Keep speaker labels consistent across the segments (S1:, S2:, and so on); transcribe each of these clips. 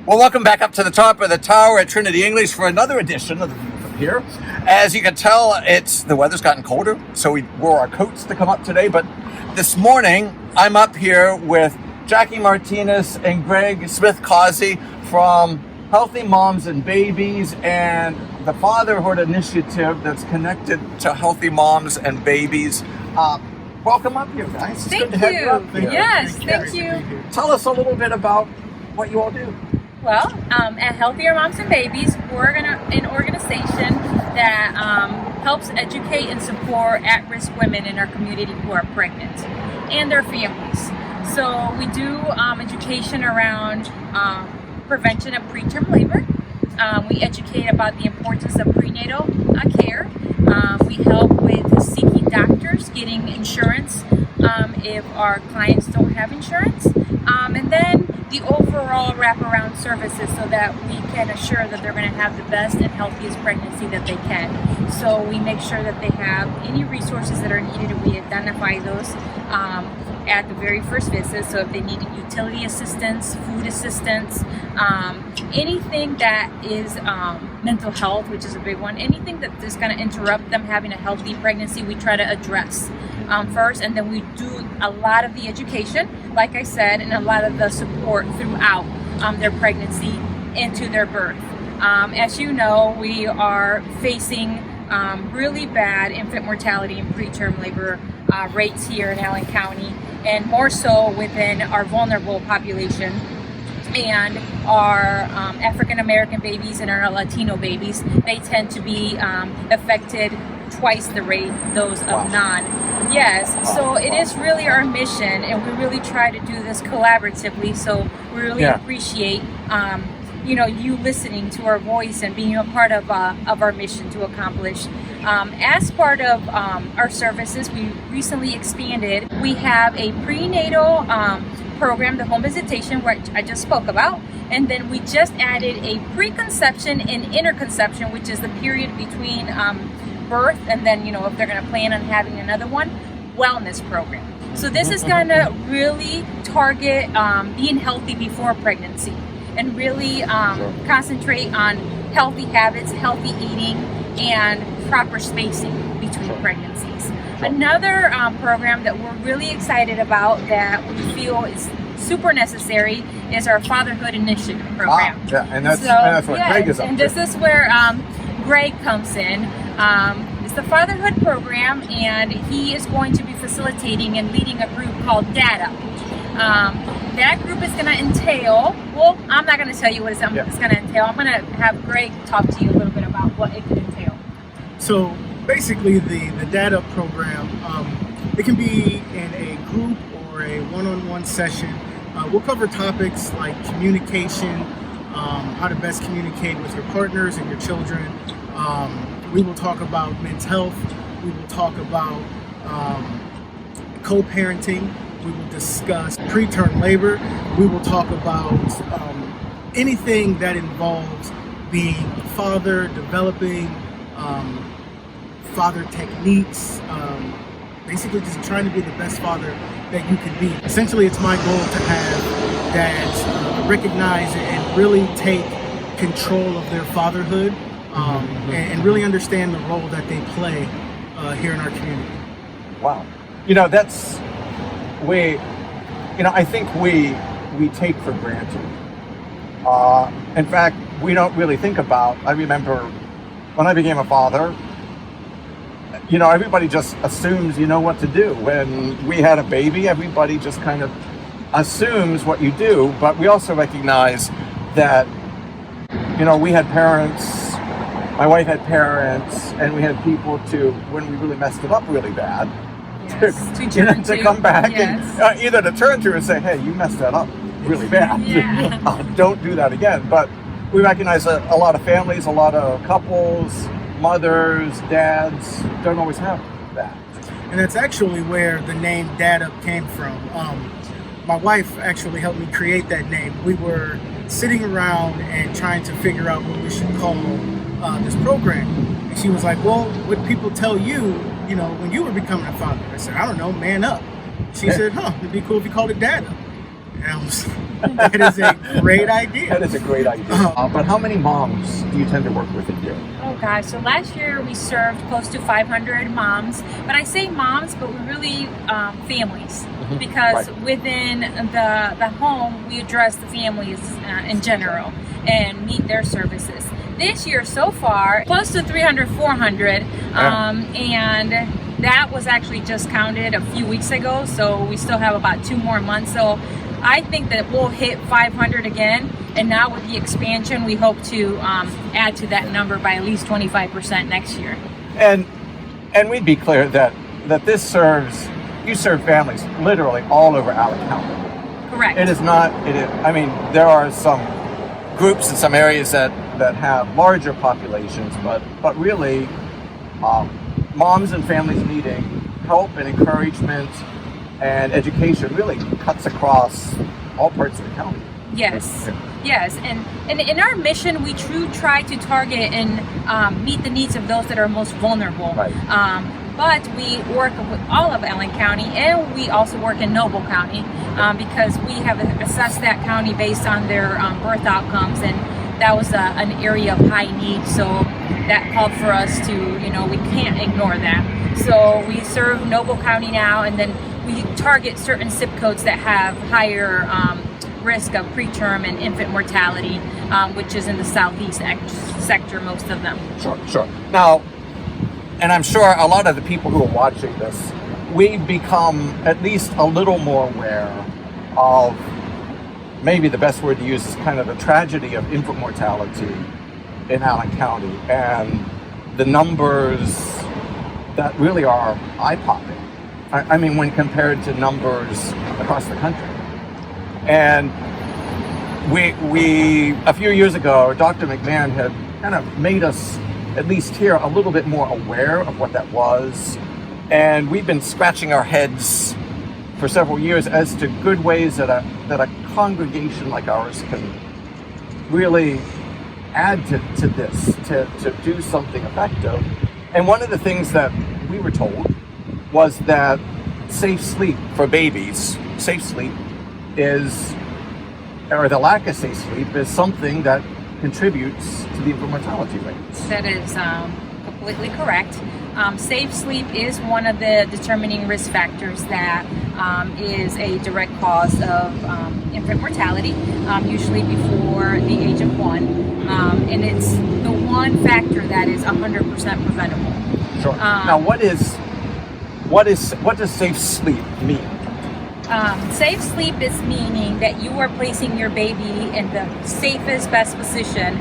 S1: Well, welcome back up to the top of the tower at Trinity English for another edition of the View from Here. As you can tell, the weather's gotten colder, so we wore our coats to come up today. But this morning, I'm up here with Jackie Martinez and Greg Smith-Causey from Healthy Moms and Babies and the Fatherhood Initiative that's connected to Healthy Moms and Babies. Welcome up here, guys. It's good to have you up here.
S2: Yes, thank you.
S1: Tell us a little bit about what you all do.
S2: Well, at Healthier Moms and Babies, we're an organization that helps educate and support at-risk women in our community who are pregnant and their families. So we do education around prevention of preterm labor. We educate about the importance of prenatal care. We help with seeking doctors, getting insurance if our clients don't have insurance. And then the overall wraparound services so that we can assure that they're going to have the best and healthiest pregnancy that they can. So we make sure that they have any resources that are needed, and we identify those at the very first visit. So if they need utility assistance, food assistance, anything that is mental health, which is a big one, anything that is going to interrupt them having a healthy pregnancy, we try to address first, and then we do a lot of the education, like I said, and a lot of the support throughout their pregnancy into their birth. As you know, we are facing really bad infant mortality and preterm labor rates here in Allen County, and more so within our vulnerable population and our African American babies and our Latino babies. They tend to be affected twice the rate those of non. Yes, so it is really our mission, and we really try to do this collaboratively. So we really appreciate you listening to our voice and being a part of our mission to accomplish. As part of our services, we recently expanded. We have a prenatal program, the home visitation, which I just spoke about, and then we just added a preconception and interconception, which is the period between birth and then if they're going to plan on having another one, wellness program. So this is going to really target being healthy before pregnancy and really concentrate on healthy habits, healthy eating, and proper spacing between pregnancies. Another program that we're really excited about that we feel is super necessary is our Fatherhood Initiative program.
S1: And that's what Greg is up
S2: and this is where Greg comes in. It's the Fatherhood program, and he is going to be facilitating and leading a group called DATA. That group is going to entail, well, I'm not going to tell you what it's going to entail. I'm going to have Greg talk to you a little bit about what it could entail.
S3: So basically the DATA program, it can be in a group or a one-on-one session. We'll cover topics like communication, how to best communicate with your partners and your children. We will talk about mental health. We will talk about co-parenting. We will discuss preterm labor. We will talk about anything that involves being a father, developing father techniques, basically just trying to be the best father that you can be. Essentially, it's my goal to have dads recognize and really take control of their fatherhood and really understand the role that they play here in our community.
S1: Wow. I think we take for granted. In fact, we don't really think about, I remember when I became a father, everybody just assumes you know what to do. When we had a baby, everybody just kind of assumes what you do, but we also recognize that, we had parents, my wife had parents, and we had people when we really messed it up really bad, to come back and either to turn to and say, hey, you messed that up really bad. Don't do that again. But we recognize that a lot of families, a lot of couples, mothers, dads don't always have that.
S3: And that's actually where the name DATA came from. My wife actually helped me create that name. We were sitting around and trying to figure out what we should call this program. And she was like, well, what people tell you, when you were becoming a father? I said, I don't know, man up. She said, it'd be cool if you called it DATA. And I was That is a great idea.
S1: That is a great idea. But how many moms do you tend to work with a year?
S2: Oh gosh, so last year we served close to 500 moms, but I say moms, but we really families, because
S1: Right.
S2: within the home we address the families in general and meet their services. This year so far, close to 300, 400, and that was actually just counted a few weeks ago, so we still have about 2 more months. So I think that we'll hit 500 again, and now with the expansion, we hope to add to that number by at least 25% next year.
S1: And we'd be clear that this you serve families literally all over Allen County.
S2: Correct.
S1: It is not. I mean, there are some groups in some areas that have larger populations, but really, moms and families needing help and encouragement and education really cuts across all parts of the county.
S2: Yes, yes, and in our mission, we try to target and meet the needs of those that are most vulnerable.
S1: Right.
S2: But we work with all of Allen County, and we also work in Noble County because we have assessed that county based on their birth outcomes, and that was an area of high need. So that called for us to, we can't ignore that. So we serve Noble County now, and then we target certain zip codes that have higher risk of preterm and infant mortality, which is in the southeast sector, most of them.
S1: Sure. Now, and I'm sure a lot of the people who are watching this, we've become at least a little more aware of, maybe the best word to use is kind of the tragedy of infant mortality in Allen County, and the numbers that really are eye-popping. I mean, when compared to numbers across the country. And we a few years ago, Dr. McMahon had kind of made us, at least here, a little bit more aware of what that was. And we've been scratching our heads for several years as to good ways that a congregation like ours can really add to this, to do something effective. And one of the things that we were told was that safe sleep for babies, or the lack of safe sleep is something that contributes to the infant mortality rates.
S2: That is completely correct. Safe sleep is one of the determining risk factors that is a direct cause of infant mortality, usually before the age of 1. And it's the one factor that is 100% preventable.
S1: Sure. Now, what does safe sleep mean?
S2: Safe sleep is meaning that you are placing your baby in the safest, best position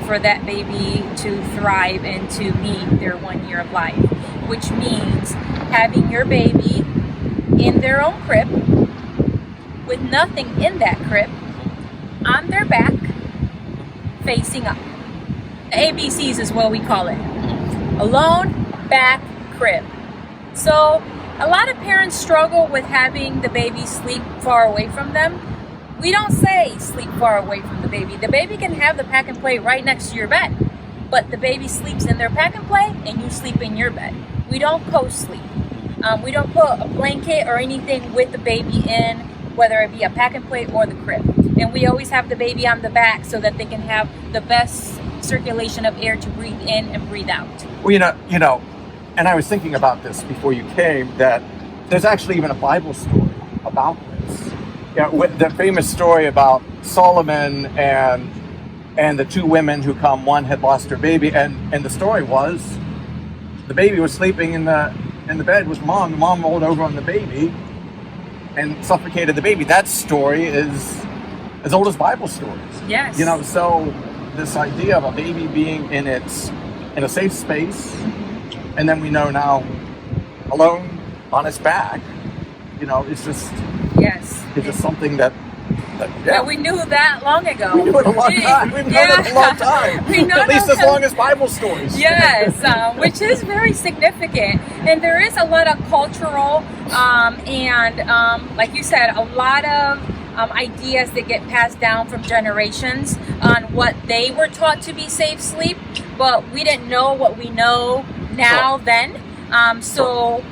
S2: for that baby to thrive and to meet their 1 year of life, which means having your baby in their own crib with nothing in that crib, on their back, facing up. ABCs is what we call it. Alone, back, crib. So a lot of parents struggle with having the baby sleep far away from them. We don't say sleep far away from the baby. The baby can have the pack and play right next to your bed, but the baby sleeps in their pack and play and you sleep in your bed. We don't co-sleep. We don't put a blanket or anything with the baby in, whether it be a pack and play or the crib. And we always have the baby on the back so that they can have the best circulation of air to breathe in and breathe out.
S1: Well, you know, and I was thinking about this before you came, that there's actually even a Bible story about this. With the famous story about Solomon and the two women who come. One had lost her baby, and the story was the baby was sleeping in the bed with mom. The mom rolled over on the baby and suffocated the baby. That story is as old as Bible stories.
S2: Yes.
S1: So this idea of a baby being in a safe space, and then we know now alone on its back, it's just it's just something that
S2: we knew that long ago.
S1: We knew it a long time. We've known it a long time.
S2: We know
S1: at least as long as Bible stories.
S2: Yes, which is very significant. And there is a lot of cultural and like you said, a lot of ideas that get passed down from generations on what they were taught to be safe sleep, but we didn't know what we know now then. So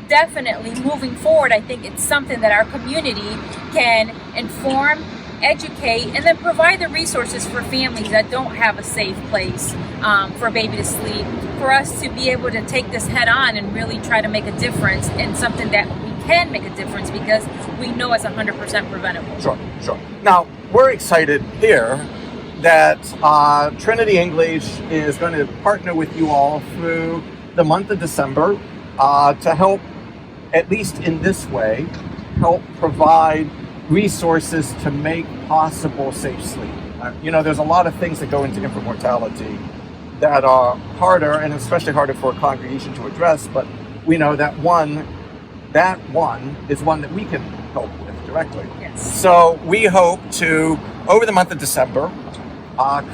S2: definitely moving forward, I think it's something that our community can inform educate, and then provide the resources for families that don't have a safe place for a baby to sleep, for us to be able to take this head on and really try to make a difference in something that we can make a difference because we know it's 100% preventable.
S1: Sure. Now, we're excited here that Trinity English is going to partner with you all through the month of December to help, at least in this way, help provide resources to make possible safe sleep. There's a lot of things that go into infant mortality that are harder, and especially harder for a congregation to address, but we know that one is one that we can help with directly.
S2: Yes.
S1: So we hope to, over the month of December,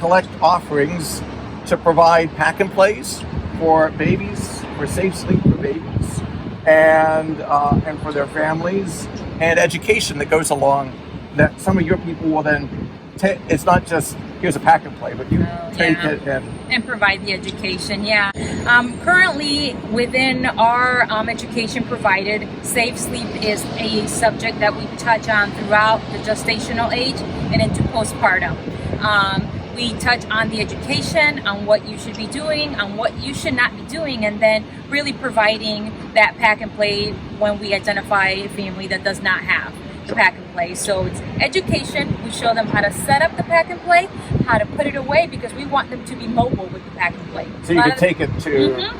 S1: collect offerings to provide pack and plays for babies, for safe sleep for babies, and for their families, and education that goes along. That some of your people will then take. It's not just here's a pack and play, but you take it
S2: and provide the education. Yeah. Currently, within our education provided, safe sleep is a subject that we touch on throughout the gestational age and into postpartum. We touch on the education, on what you should be doing, on what you should not be doing, and then really providing that pack and play when we identify a family that does not have the pack and play. So it's education. We show them how to set up the pack and play, how to put it away, because we want them to be mobile with the pack and play.
S1: So you can take it to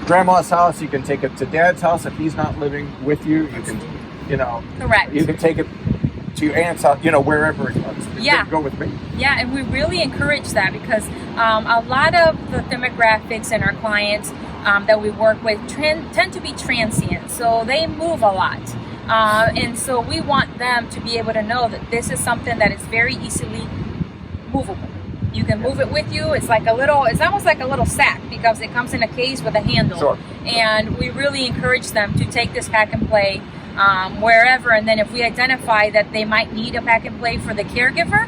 S1: grandma's house, you can take it to dad's house if he's not living with you. You can,
S2: correct.
S1: You can take it to your aunt's house, wherever it is.
S2: Yeah.
S1: Go with me.
S2: Yeah, and we really encourage that because a lot of the demographics and our clients that we work with tend to be transient, so they move a lot. And so we want them to be able to know that this is something that is very easily movable. You can move it with you. It's almost like a little sack because it comes in a case with a handle.
S1: Sure.
S2: And we really encourage them to take this pack and play wherever. And then if we identify that they might need a pack and play for the caregiver,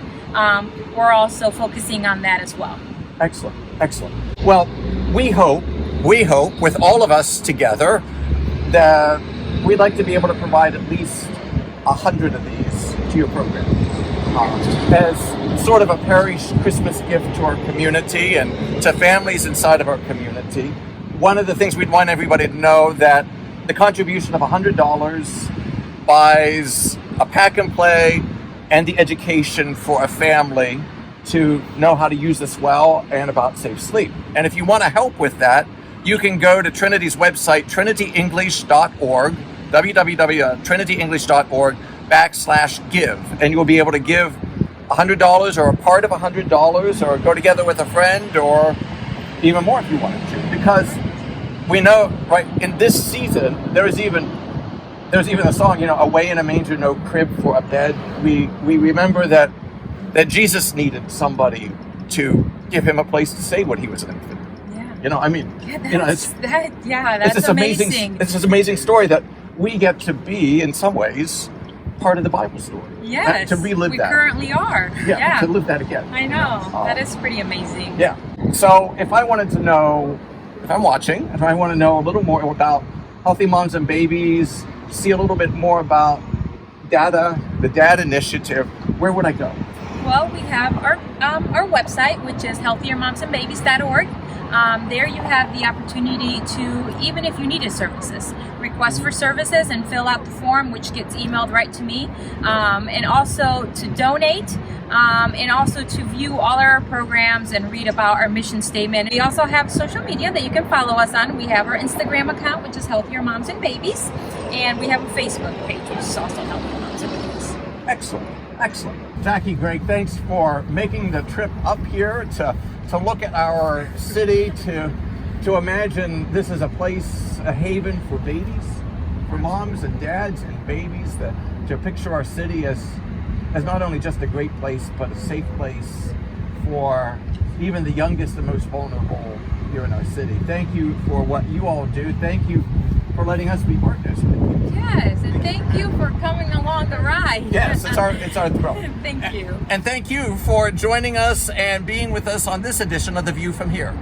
S2: we're also focusing on that as well.
S1: Excellent. Well, we hope with all of us together that we'd like to be able to provide at least 100 of these to your program as sort of a parish Christmas gift to our community and to families inside of our community. One of the things we'd want everybody to know that the contribution of $100 buys a pack and play and the education for a family to know how to use this well and about safe sleep. And if you want to help with that, you can go to Trinity's website, trinityenglish.org, www.trinityenglish.org/give, and you'll be able to give $100 or a part of $100 or go together with a friend or even more if you wanted to. Because we know, right, in this season, there's even a song, away in a manger, no crib for a bed. We remember that Jesus needed somebody to give him a place to stay when he was an infant.
S2: That's
S1: this
S2: amazing.
S1: It's this amazing story that we get to be, in some ways, part of the Bible story.
S2: Yes,
S1: to relive that.
S2: We currently are. Yeah,
S1: to live that again.
S2: I know. That is pretty amazing.
S1: Yeah. So if I wanted to know, if I want to know a little more about Healthy Moms and Babies, see a little bit more about the DAD initiative, where would I go?
S2: Well, we have our website, which is healthiermomsandbabies.org. There you have the opportunity to, even if you needed services, request for services and fill out the form, which gets emailed right to me, and also to donate, and also to view all our programs and read about our mission statement. We also have social media that you can follow us on. We have our Instagram account, which is Healthier Moms and Babies, and we have a Facebook page, which is also Healthier Moms and Babies.
S1: Excellent. Jackie, Greg, thanks for making the trip up here to look at our city, to imagine this is a place, a haven for babies, for moms and dads and babies, to picture our city as not only just a great place, but a safe place for even the youngest and most vulnerable here in our city. Thank you for what you all do. Thank you for letting us be partners with you.
S2: Yes, and thank you for coming along the ride.
S1: Yes, it's our thrill.
S2: Thank you.
S1: And thank you for joining us and being with us on this edition of The View from Here.